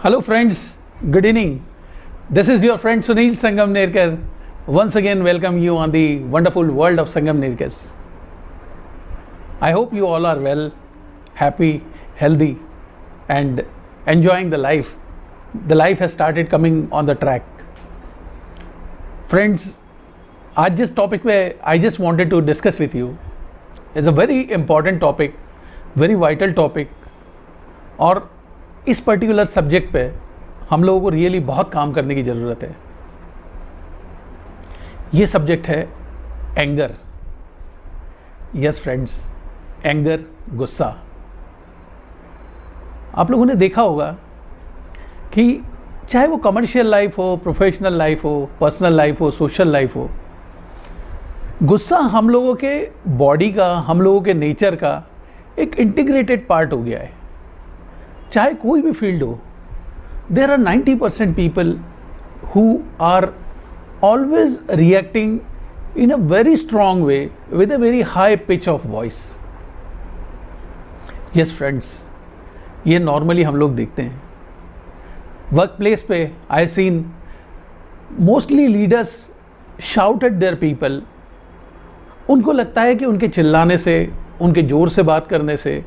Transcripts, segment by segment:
Hello friends, good evening. This is your friend Sunil Sangam Nerkar. Once again welcome you on the wonderful world of Sangam Nerkars. I hope you all are well, happy, healthy and enjoying the life. The life has started coming on the track. Friends, आज जिस topic पे I just wanted to discuss with you is a very important topic, very vital topic और इस particular subject पे हम लोगों को really बहुत काम करने की ज़रूरत है। ये सब्जेक्ट है एंगर। यस फ्रेंड्स, एंगर, गुस्सा। आप लोगों ने देखा होगा कि चाहे वो कमर्शियल लाइफ हो, प्रोफेशनल लाइफ हो, पर्सनल लाइफ हो, सोशल लाइफ हो, गुस्सा हम लोगों के बॉडी का, हम लोगों के नेचर का एक इंटीग्रेटेड पार्ट हो गया है। चाहे कोई भी फील्ड हो, there are 90% people who are always reacting in a very strong way with a very high pitch of voice. Yes friends, ये नॉर्मली हम लोग देखते हैं। वर्क प्लेस पे I seen mostly leaders shout at their people. उनको लगता है कि उनके चिल्लाने से, उनके ज़ोर से बात करने से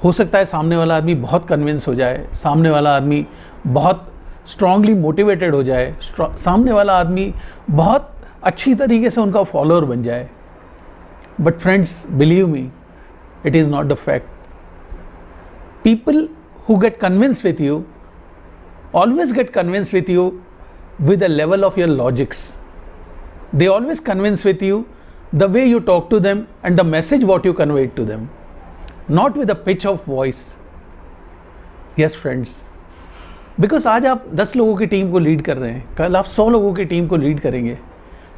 हो सकता है सामने वाला आदमी बहुत कन्विंस हो जाए, सामने वाला आदमी बहुत स्ट्रांगली मोटिवेटेड हो जाए, सामने वाला आदमी बहुत अच्छी तरीके से उनका फॉलोअर बन जाए। But friends, believe me, it is not the fact. People who get convince with you always get convinced with you with the level of your logics. They always convince with you the way you talk to them and the message what you convey to them, not with a pitch of voice. Yes friends, because आज आप 10 लोगों की team को lead कर रहे हैं, कल आप 100 लोगों की टीम को लीड करेंगे।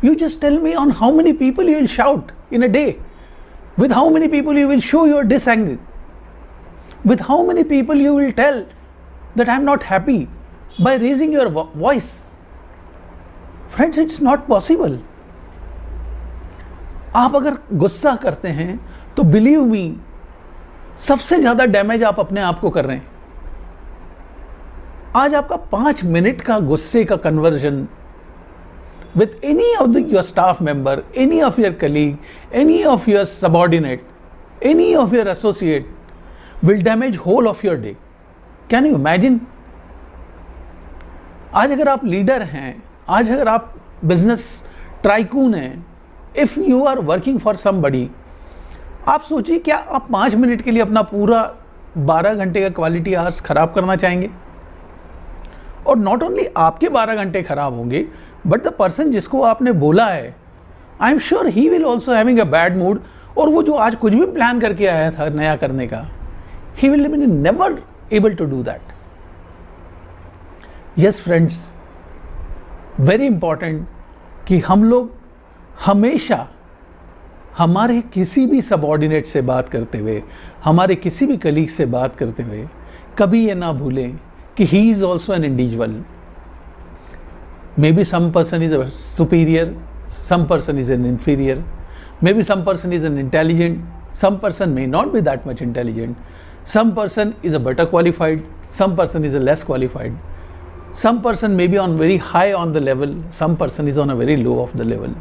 You just tell me on how many people you will shout in a day, with how many people you will show your disanger, with how many people you will tell that I am not happy by raising your voice. Friends, it's not possible. आप अगर गुस्सा करते हैं तो believe me, सबसे ज्यादा damage आप अपने आप को कर रहे हैं। आज आपका 5 मिनट का गुस्से का conversion with any of your staff member, any of your colleague, any of your subordinate, any of your associate will damage whole of your day. Can you imagine? आज अगर आप लीडर हैं, आज अगर आप बिजनेस ट्राइकून हैं, if you are working for somebody, आप सोचिए क्या आप 5 मिनट के लिए अपना पूरा 12 घंटे का क्वालिटी आवर्स खराब करना चाहेंगे? और नॉट ओनली आपके 12 घंटे खराब होंगे, बट द पर्सन जिसको आपने बोला है, I am sure he will also having a bad mood. और वो जो आज कुछ भी प्लान करके आया था नया करने का, he will never able to do that. Yes friends, very important कि हम लोग हमेशा हमारे किसी भी सबऑर्डिनेट से बात करते हुए, हमारे किसी भी कलीग से बात करते हुए कभी ये ना भूलें कि he is also an individual. Maybe some person is a superior, some person is an inferior, maybe some person is an intelligent, some person may not be that much intelligent. Some person is a better qualified, some person is a less qualified, some person may be on very high on the level, some person is on a very low of the level.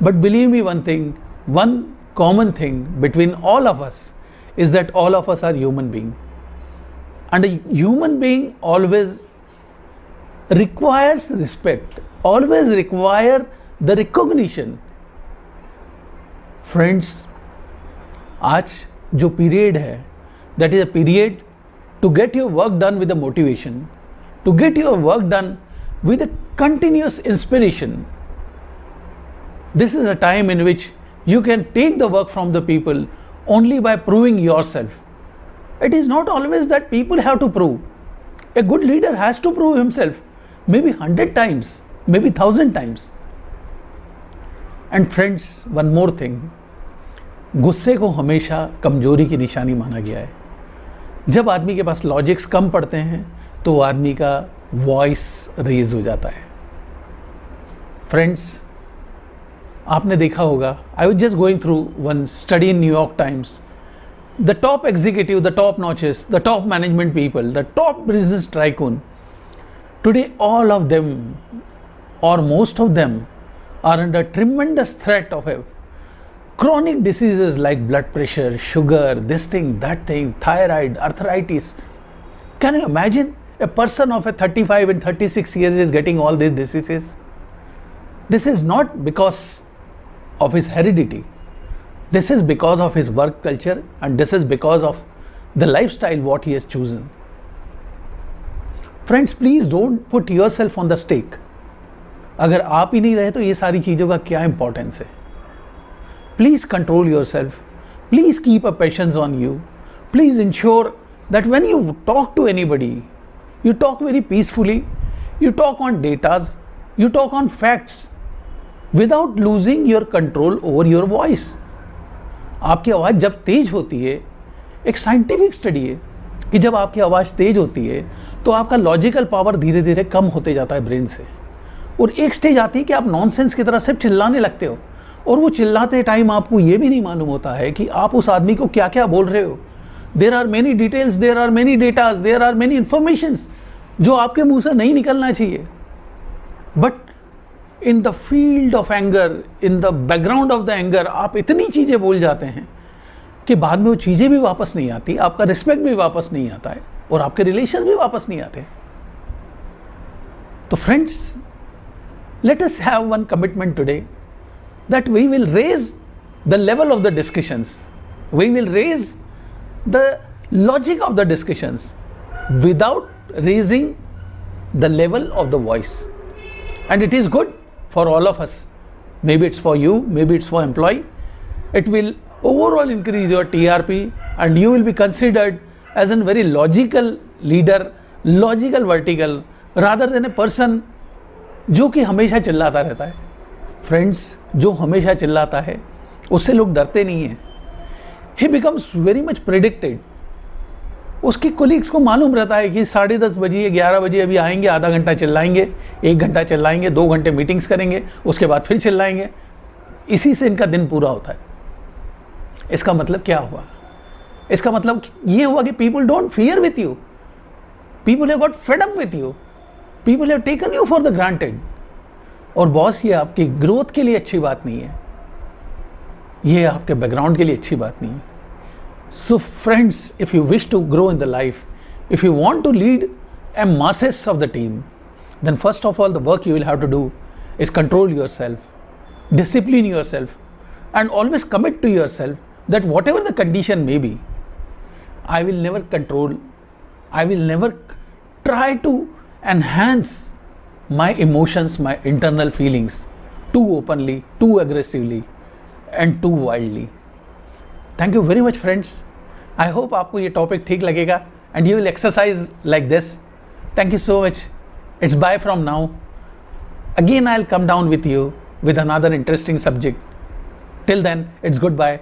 But believe me one thing, one common thing between all of us is that all of us are human being, and a human being always requires respect, always require the recognition. Friends, आज जो period है, that is a period to get your work done with a motivation, to get your work done with a continuous inspiration. This is a time in which you can take the work from the people only by proving yourself. It is not always that people have to prove. A good leader has to prove himself maybe 100 times, maybe 1000 times. And friends, one more thing, गुस्से को हमेशा कमजोरी की निशानी माना गया है। जब आदमी के पास लॉजिक्स कम पड़ते हैं तो आदमी का वॉइस रेज हो जाता है। फ्रेंड्स, आपने देखा होगा, I was just going through one study in New York times the top executive, the top notches, the top management people, the top business tycoon, today all of them or most of them are under tremendous threat of a chronic diseases like blood pressure, sugar, this thing, that thing, thyroid, arthritis. Can you imagine a person of a 35 and 36 years is getting all these diseases? This is not because of his heredity. This is because of his work culture, and this is because of the lifestyle what he has chosen. Friends, please don't put yourself on the stake. अगर आप ही नहीं रहे तो ये सारी चीज़ों का क्या इंपॉर्टेंस है? Please control yourself. Please keep a patience on you. Please ensure that when you talk to anybody, you talk very peacefully, you talk on datas, you talk on facts without losing your control over your voice. आपकी आवाज़ जब तेज होती है, एक scientific study है कि जब आपकी आवाज़ तेज होती है तो आपका लॉजिकल पावर धीरे धीरे कम होते जाता है ब्रेन से, और एक स्टेज आती है कि आप नॉनसेंस की तरह सिर्फ चिल्लाने लगते हो, और वो चिल्लाते टाइम आपको ये भी नहीं मालूम होता है कि आप उस आदमी को क्या क्या बोल रहे हो. There are many details, there are many datas, there are many informations जो आपके मुंह से नहीं निकलना चाहिए. But in the field of anger, in the background of the anger, आप इतनी चीज़ें बोल जाते हैं कि बाद में वो चीज़ें भी वापस नहीं आती, आपका रिस्पेक्ट भी वापस नहीं आता है, और आपके रिलेशन भी वापस नहीं आते. तो friends, let us have one commitment today that we will raise the level of the discussions. We will raise the logic of the discussions without raising the level of the voice. And it is good for all of us. Maybe it's for you, maybe it's for employee. It will overall increase your TRP, and you will be considered as a very logical leader, logical vertical, rather than a person जो कि हमेशा चिल्लाता रहता है. Friends, जो हमेशा चिल्लाता है उससे लोग डरते नहीं हैं. ही बिकम्स वेरी मच प्रिडिक्टेड. उसके कोलीग्स को मालूम रहता है कि 10:30 बजे 11 बजे अभी आएंगे, आधा घंटा चिल्लाएंगे, 1 घंटा चिल्लाएंगे, 2 घंटे मीटिंग्स करेंगे, उसके बाद फिर चिल्लाएंगे. इसी से इनका दिन पूरा होता है. इसका मतलब क्या हुआ? इसका मतलब ये हुआ कि people don't fear with you, people have got fed up with you, people have taken you for the granted. और बॉस, ये आपकी ग्रोथ के लिए अच्छी बात नहीं है, ये आपके बैकग्राउंड के लिए अच्छी बात नहीं है. So friends, if you wish to grow in the life, if you want to lead a masses of the team, then first of all the work you will have to do is control yourself, discipline yourself, and always commit to yourself that whatever the condition may be, I will never control, I will never try to enhance my emotions, my internal feelings too openly, too aggressively and too wildly. Thank you very much friends. I hope आपको ये topic ठीक लगेगा and you will exercise like this. Thank you so much. It's bye from now. Again I'll come down with you with another interesting subject. Till then, it's goodbye.